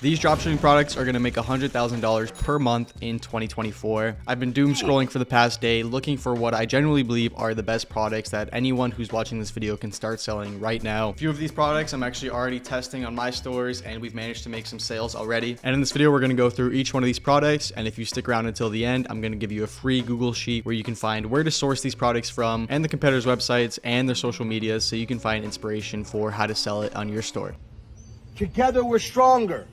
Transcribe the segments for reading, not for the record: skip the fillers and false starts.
These dropshipping products are going to make $100,000 per month in 2024. I've been doom scrolling for the past day looking for what I genuinely believe are the best products that anyone who's watching this video can start selling right now. A few of these products I'm actually already testing on my stores and we've managed to make some sales already. And in this video, we're going to go through each one of these products. And if you stick around until the end, I'm going to give you a free Google sheet where you can find where to source these products from and the competitors' websites and their social medias so you can find inspiration for how to sell it on your store. Together we're stronger.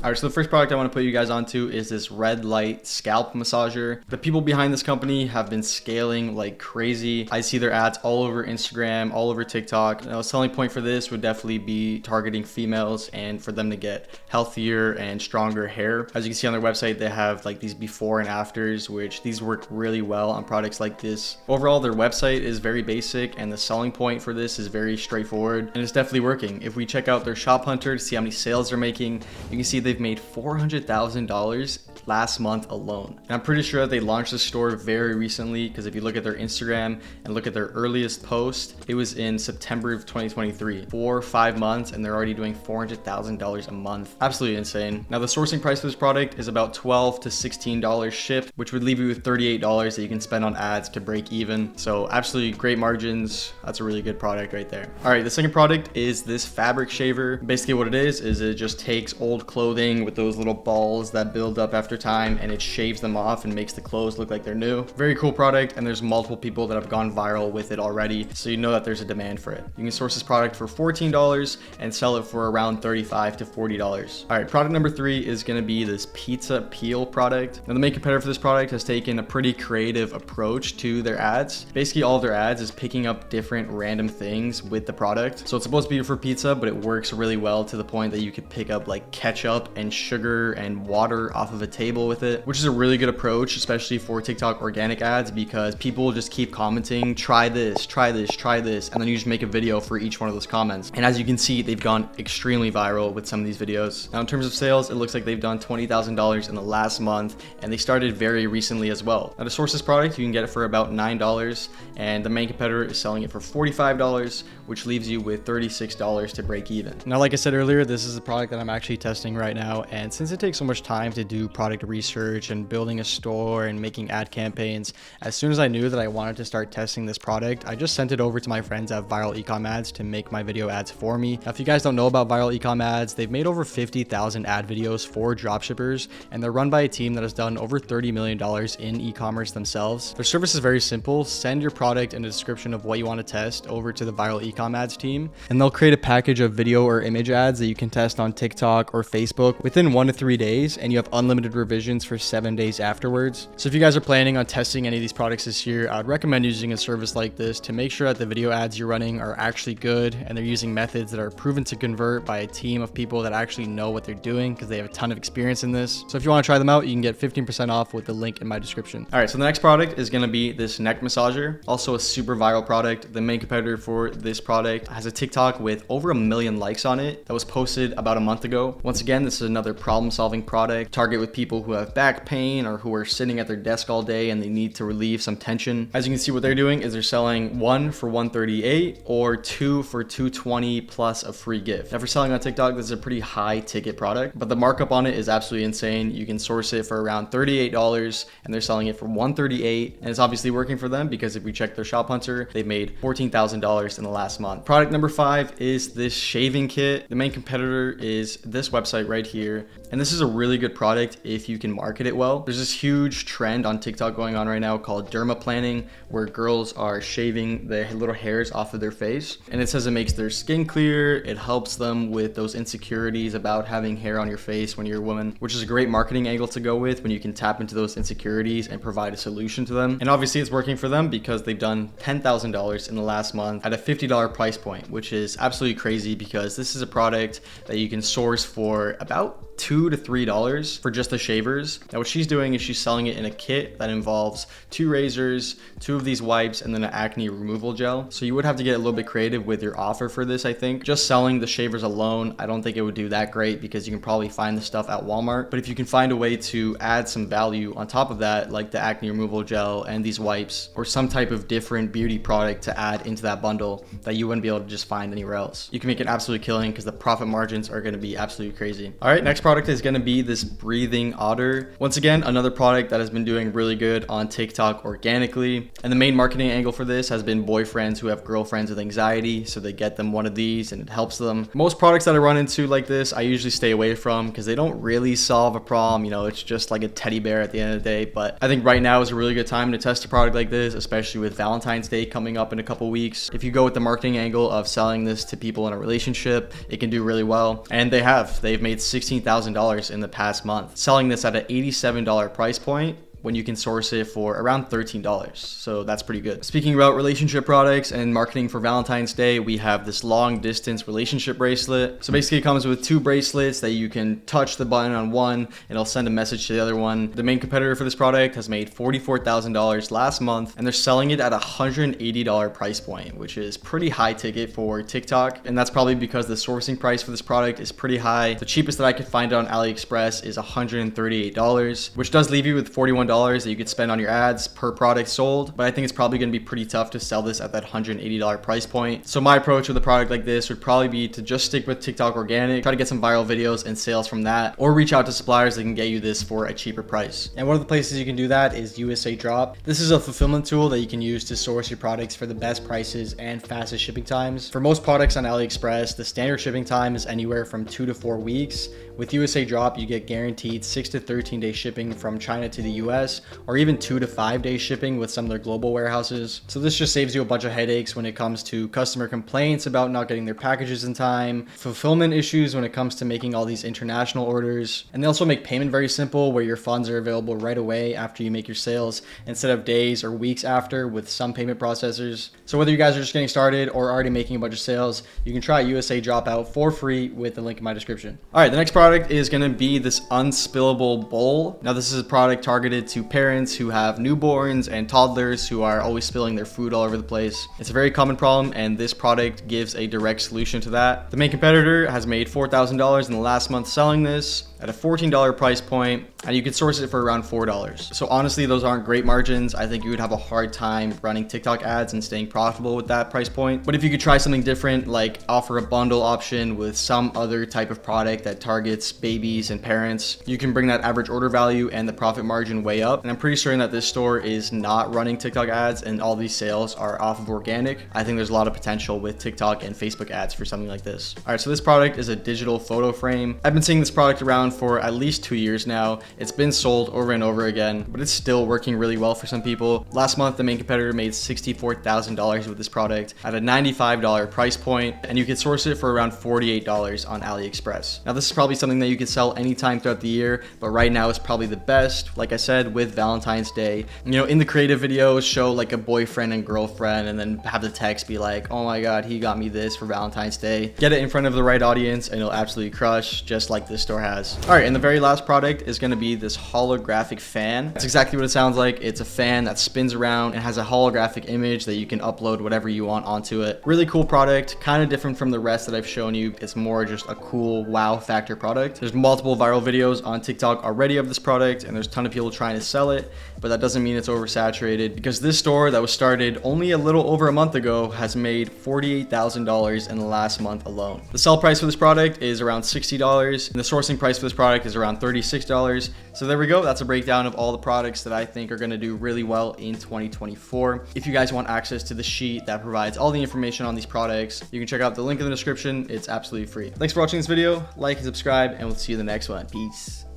All right, so the first product I want to put you guys onto is this red light scalp massager. The people behind this company have been scaling like crazy. I see their ads all over Instagram, all over TikTok. Now, a selling point for this would definitely be targeting females and for them to get healthier and stronger hair. As you can see on their website, they have like these before and afters, which these work really well on products like this. Overall, their website is very basic and the selling point for this is very straightforward and it's definitely working. If we check out their shop hunter to see how many sales they're making, you can see they've made $400,000 last month alone. And I'm pretty sure that they launched the store very recently because if you look at their Instagram and look at their earliest post, it was in September of 2023. 4 or 5 months and they're already doing $400,000 a month. Absolutely insane. Now the sourcing price for this product is about $12 to $16 shipped, which would leave you with $38 that you can spend on ads to break even. So absolutely great margins. That's a really good product right there. All right, the second product is this fabric shaver. Basically what it is it just takes old clothing with those little balls that build up after time and it shaves them off and makes the clothes look like they're new. Very cool product and there's multiple people that have gone viral with it already, so you know that there's a demand for it. You can source this product for $14 and sell it for around $35 to $40. All right, product number 3 is going to be this pizza peel product. Now the main competitor for this product has taken a pretty creative approach to their ads. Basically all of their ads is picking up different random things with the product. So it's supposed to be for pizza, but it works really well to the point that you could pick up like ketchup and sugar and water off of a table with it, which is a really good approach, especially for TikTok organic ads, because people just keep commenting, try this, try this, try this, and then you just make a video for each one of those comments. And as you can see, they've gone extremely viral with some of these videos. Now in terms of sales, it looks like they've done $20,000 in the last month and they started very recently as well. Now to source this product, you can get it for about $9 and the main competitor is selling it for $45, which leaves you with $36 to break even. Now, like I said earlier, this is a product that I'm actually testing right now. And since it takes so much time to do product research and building a store and making ad campaigns, as soon as I knew that I wanted to start testing this product, I just sent it over to my friends at ViralEcomAdz to make my video ads for me. Now, if you guys don't know about ViralEcomAdz, they've made over 50,000 ad videos for dropshippers, and they're run by a team that has done over $30 million in e-commerce themselves. Their service is very simple. Send your product and a description of what you want to test over to the ViralEcomAdz team, and they'll create a package of video or image ads that you can test on TikTok or Facebook within 1 to 3 days, and you have unlimited revisions for 7 days afterwards. So if you guys are planning on testing any of these products this year, I would recommend using a service like this to make sure that the video ads you're running are actually good and they're using methods that are proven to convert by a team of people that actually know what they're doing because they have a ton of experience in this. So if you want to try them out, you can get 15% off with the link in my description. All right, so the next product is going to be this neck massager, also a super viral product. The main competitor for this product has a TikTok with over 1 million likes on it that was posted about a month ago. Once again, this is another problem-solving product, target with people who have back pain or who are sitting at their desk all day and they need to relieve some tension. As you can see, what they're doing is they're selling 1 for $138 or 2 for $220 plus a free gift. Now for selling on TikTok, this is a pretty high ticket product, but the markup on it is absolutely insane. You can source it for around $38 and they're selling it for $138, and it's obviously working for them because if we check their shop hunter, they've made $14,000 in the last month. Product number 5 is this shaving kit. The main competitor is this website right here, and this is a really good product if you can market it well. There's this huge trend on TikTok going on right now called dermaplaning, where girls are shaving the little hairs off of their face, and it says it makes their skin clear, it helps them with those insecurities about having hair on your face when you're a woman, which is a great marketing angle to go with when you can tap into those insecurities and provide a solution to them. And obviously it's working for them because they've done $10,000 in the last month at a $50 price point, which is absolutely crazy because this is a product that you can source for about $2 to $3 for just the shavers. Now what she's doing is she's selling it in a kit that involves 2 razors, 2 of these wipes, and then an acne removal gel. So you would have to get a little bit creative with your offer for this, I think. Just selling the shavers alone, I don't think it would do that great because you can probably find the stuff at Walmart. But if you can find a way to add some value on top of that, like the acne removal gel and these wipes, or some type of different beauty product to add into that bundle that you wouldn't be able to just find anywhere else, you can make an absolute killing because the profit margins are going to be absolutely crazy. All right, next product is going to be this breathing otter. Once again, another product that has been doing really good on TikTok organically. And the main marketing angle for this has been boyfriends who have girlfriends with anxiety, so they get them one of these and it helps them. Most products that I run into like this, I usually stay away from because they don't really solve a problem. You know, it's just like a teddy bear at the end of the day. But I think right now is a really good time to test a product like this, especially with Valentine's Day coming up in a couple weeks. If you go with the marketing angle of selling this to people in a relationship, it can do really well. And they've made $16,000 in the past month selling this at an $87 price point, when you can source it for around $13. So that's pretty good. Speaking about relationship products and marketing for Valentine's Day, we have this long distance relationship bracelet. So basically it comes with 2 bracelets that you can touch the button on one and it'll send a message to the other one. The main competitor for this product has made $44,000 last month and they're selling it at a $180 price point, which is pretty high ticket for TikTok. And that's probably because the sourcing price for this product is pretty high. The cheapest that I could find on AliExpress is $138, which does leave you with $41 that you could spend on your ads per product sold, but I think it's probably going to be pretty tough to sell this at that $180 price point. So my approach with a product like this would probably be to just stick with TikTok organic, try to get some viral videos and sales from that, or reach out to suppliers that can get you this for a cheaper price. And one of the places you can do that is USAdrop. This is a fulfillment tool that you can use to source your products for the best prices and fastest shipping times. For most products on AliExpress, the standard shipping time is anywhere from 2 to 4 weeks. With USAdrop, you get guaranteed 6 to 13 day shipping from China to the US, or even 2 to 5 day shipping with some of their global warehouses. So this just saves you a bunch of headaches when it comes to customer complaints about not getting their packages in time, fulfillment issues when it comes to making all these international orders. And they also make payment very simple, where your funds are available right away after you make your sales instead of days or weeks after with some payment processors. So whether you guys are just getting started or already making a bunch of sales, you can try USAdrop out for free with the link in my description. All right, the next product is going to be this unspillable bowl. Now this is a product targeted to parents who have newborns and toddlers who are always spilling their food all over the place. It's a very common problem and this product gives a direct solution to that. The main competitor has made $4,000 in the last month selling this at a $14 price point, and you can source it for around $4. So honestly, those aren't great margins. I think you would have a hard time running TikTok ads and staying profitable with that price point. But if you could try something different, like offer a bundle option with some other type of product that targets babies and parents, you can bring that average order value and the profit margin way up. And I'm pretty certain that this store is not running TikTok ads and all these sales are off of organic. I think there's a lot of potential with TikTok and Facebook ads for something like this. All right, so this product is a digital photo frame. I've been seeing this product around for at least 2 years now. It's been sold over and over again, but it's still working really well for some people. Last month, the main competitor made $64,000 with this product at a $95 price point, and you could source it for around $48 on AliExpress. Now, this is probably something that you could sell anytime throughout the year, but right now is probably the best, like I said, with Valentine's Day. You know, in the creative videos, show like a boyfriend and girlfriend, and then have the text be like, oh my God, he got me this for Valentine's Day. Get it in front of the right audience, and it'll absolutely crush, just like this store has. All right, and the very last product is going to be this holographic fan. That's exactly what it sounds like. It's a fan that spins around and has a holographic image that you can upload whatever you want onto it. Really cool product, kind of different from the rest that I've shown you. It's more just a cool wow factor product. There's multiple viral videos on TikTok already of this product, and there's a ton of people trying to sell it, but that doesn't mean it's oversaturated, because this store that was started only a little over a month ago has made $48,000 in the last month alone. The sell price for this product is around $60, and the sourcing price for this product is around $36. So there we go. That's a breakdown of all the products that I think are going to do really well in 2024. If you guys want access to the sheet that provides all the information on these products, you can check out the link in the description. It's absolutely free. Thanks for watching this video. Like and subscribe, and we'll see you in the next one. Peace.